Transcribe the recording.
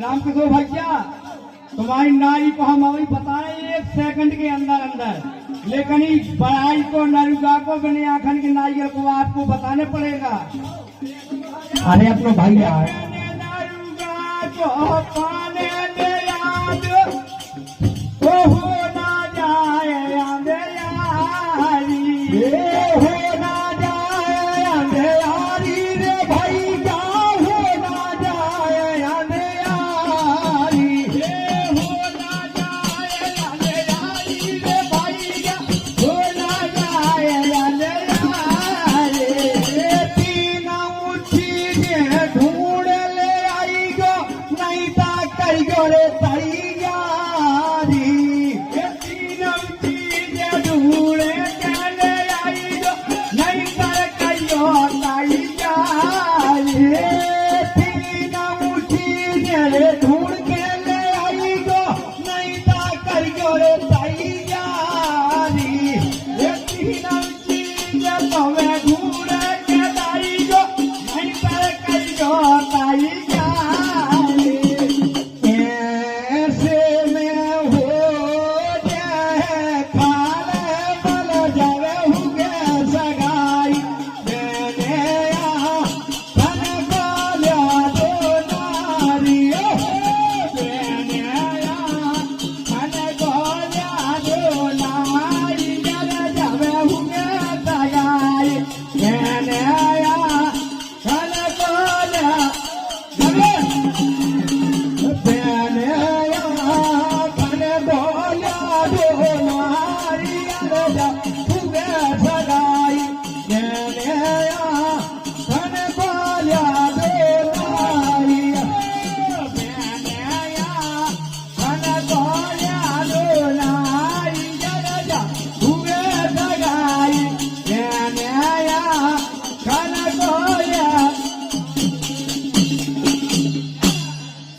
राम किशोर भैया तुम्हारी नाई को हम अभी बताएं 1 सेकंड के अंदर अंदर, लेकिन इस बड़ाई को नरुगा को बने आखन के नारियल को आपको बताने पड़ेगा। अरे अपनो भाई यार नरुगा को पाने दे याद वो हो ना जाए अंधेरी, हो ना जाए अंधेरी रे भाई क्या हो ना जाए अंधेरी, हो ना जाए अंधेरी रे भाई क्या हो ना जाए अंधेरी। तीन उठी ढूंढ ले आई गो नहीं ता कई गो रे तैयारी, तीनों चीजें ढूंढे चले आई दो नहीं कर कहियो तैयारी। तीन उठी ढूंढ के